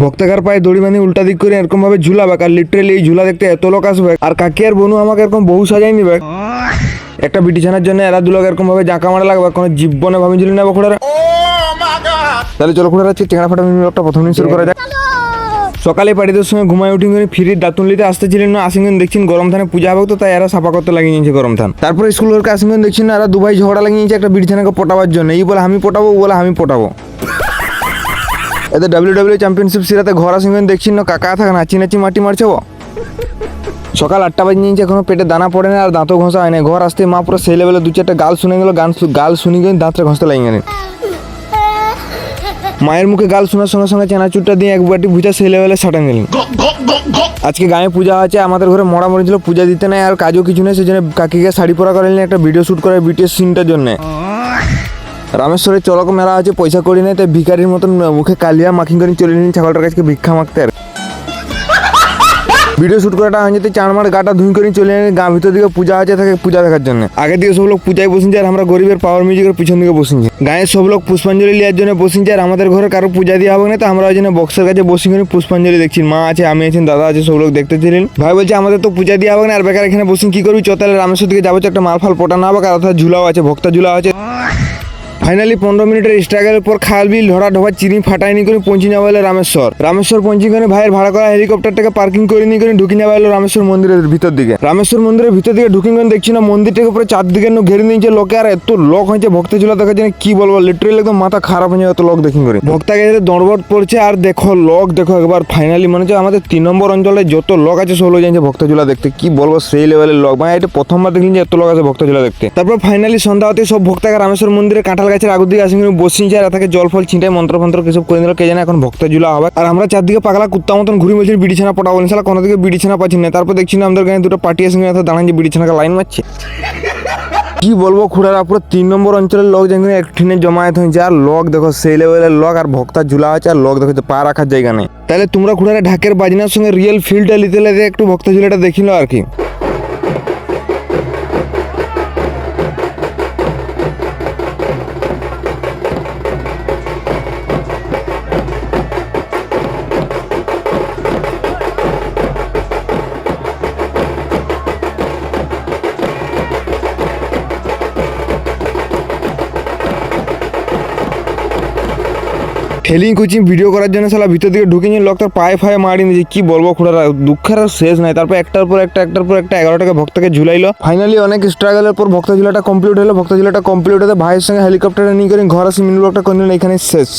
ভক্তাকার পায়ে দড়ি বাঁধি উল্টা দিক করে এরকম ভাবে ঝুলাবে, আর লিটারেলি এই ঝুলা দেখতে এত লোক আসবে। আর কাকি আর বনু আমাকে এরকম বহু সাজাই নিবে একটা বিটি ছানার জন্য। এরা দুলোক এরকম ভাবে জাঁকা মারা লাগবে, কোনো জীবনে ভাবিছিল না বকুড়ারা। তাহলে চলো খুঁড়ে রাখছি টেঙা ফাটা মিনিটটা প্রথম দিন শুরু করা যাক। সকালে পাড়িদের সঙ্গে ঘুমায় উঠি করে ফিরির দাঁতুনলিতে আসতেছিলেন না, আসিঙ্গন দেখছেন গরম থানে পূজা হবে, তো তাই এরা সাফা করতে লাগিয়ে নিয়েছে গরম থান। তারপরে স্কুল ঘরকে আসিঙ্গন দেখছেন না, এরা দুভাই ঝগড়া লাগিয়ে নিয়েছে একটা বিটি ছানাকে পটাবার জন্য। এই বলে আমি পটাবো, বলে আমি পটাবো। এদের WWE চ্যাম্পিয়নশিপ সিরাতে ঘর আসিঙ্গন দেখছেন না, কাকা থাকা নাচি নাচি মাটি মারছে। সকাল 8টা বাজে নিয়েছে, এখনো পেটে দানা পড়ে না আর দাঁতও ঘষা হয় না। ঘর আসতে মা পুরো সেই লেভেলে 2-4টা গাল শুনে গেল, গাল শুনি গেলে দাঁতটা ঘষতে লাগিয়ে গেলেন। মায়ের মুখে গাল শোনার সঙ্গে সঙ্গে চানাচুরটা দিয়ে এক বাটি ভুজা সেই লেভেলে সাটান গেলেন। আজকে গায়ে পূজা আছে, আমাদের ঘরে মরা মরেছিল, পূজা দিতে নাই আর কাজও কিছু নেই, সেজন্য কাকিকে শাড়ি পরা করালেন একটা ভিডিও শ্যুট করে বিটিএস সিনটার জন্য। রামেশ্বরের চলক মেলা আছে, পয়সা করি নেই, তাই ভিখারির মতন মুখে কালিয়া মাখিং করে চলে নিন ছাগলটার কাছে ভিক্ষা মাখতে। আর ভিডিও শুট করাটা হয়ে যেতে চারমার গাটা ধুই করে চলে এনে গা ভিতর দিকে পূজা আছে, থাকে পূজা দেখার জন্য। আগের দিকে সব লোক পূজায় বসেছে আর আমরা গরিবের পাওয়ার মিউজিকের পিছন দিকে বসেছি। গায়ের সব লোক পুষ্পাঞ্জলি নেওয়ার জন্য বসেছে, আর আমাদের ঘরে কারো পূজা দেওয়া হবে না, তো আমরা ওই জন্য বক্সের কাছে বসে করে পুষ্পাঞ্জলি দেখছি। মা আছে, আমি আছি, দাদা আছে, সব লোক দেখতেছিলেন। ভাই বলছে আমাদের তো পূজা দেওয়া হবে না, আর বেকার এখানে বসে কি করবি, চতালে রামেশ্বর দিকে যাবো, একটা মাল ফাল পটানো হবে, আর অর্থাৎ ঝুলাও আছে, ভক্তা ঝুলা আছে। ফাইনালি 15 মিনিটের স্ট্রাগলের পর খাল বিল ঢোড়া ঢোবা চিনি ফাটাইনি করে পৌঁছে যাওয়া হলো রামেশ্বর পৌঁছে করে ভাইয়ের ভাড়া করা হেলিকপ্টারটাকে পার্কিং করে নিয়ে করে ঢুকে যাওয়া হলো রামেশ্বর মন্দিরের ভিতর দিকে। রামেশ্বর মন্দিরের ভিতর দিকে ঢুকে গেলে দেখছি না মন্দিরটাকে পুরো চারদিকে ঘেরে নিয়েছে লোকে, আর এত লোক হয়েছে ভক্ত ঝুলা দেখার জন্য কি বলবো, লিটারেলি একদম মাথা খারাপ হয়ে যাবে এত লোক দেখি করে। ভক্তাকে দৌড়বট পড়ছে, আর দেখো লোক দেখো একবার। ফাইনালি মনে হচ্ছে আমাদের 3 নম্বর অঞ্চলে যত লোক আছে সব লোক যাচ্ছে ভক্ত ঝুলা দেখতে, কি বলবো সেই লেভেলের লোক। মানে এটা প্রথমবার দেখলেন যে এত লোক আছে ভক্ত ঝুলা দেখতে। তারপর ফাইনালি সন্ধ্যা হতে সব ভক্তাকে রামেশ্বর মন্দিরে কাঁঠাল গাছের আগুর দিকে আসে বসিয়েছে, আর তাকে জল ফল ছিটায় মন্ত্র ফন্ত্র কিছু করে দিল, কে জানে এখন ভক্ত ঝুলা হবে। আর আমরা চারদিকে পাগলা কুত্তা মতন ঘুরি বলছি বিড়ি ছানা পটাবো, সালা কোনো দিকে বিড়ি ছানা পাচ্ছি না। তারপর দেখছি না আমাদের গায়ে দুটো পার্টি আসে দাঁড়ান যে বিড়ি ছানাকে লাইন মারছে। কি বলবো খুড়ারা, পুরো 3 নম্বর অঞ্চলের লোক যেখানে একঠিনে জমায়েত হয়েছে, আর লোক দেখো সেই লেভেলের লোক, আর ভক্তা ঝুলা আছে, আর লোক দেখো পা রাখার জায়গা নেই। তাহলে তোমরা খুড়ারা ঢাকের বাজনার সঙ্গে রিয়েল ফিলটা নিতে লেগে একটু ভক্তা ঝুলাটা দেখিল আর কি। ঠেলিং কুচিং ভিডিও করার জন্য সালা ভিতর দিকে ঢুকে নিয়ে লোক তার পায়ে ফায়ে মারি নিয়েছে, কি বলবো খুড়ারা, দুঃখের আর শেষ নাই। তারপর একটার পর একটা 11টাকে ভক্তকে ঝুলাইলো। ফাইনালি অনেক স্ট্রাগলের পর ভক্ত ঝুলাটা কমপ্লিট হলো। ভক্ত ঝুলাটা কমপ্লিট হতে ভাইয়ের সঙ্গে হেলিকপ্টারে নিয়ে করে ঘর আসি মিনু লোকটা করে নিল, এখানে শেষ।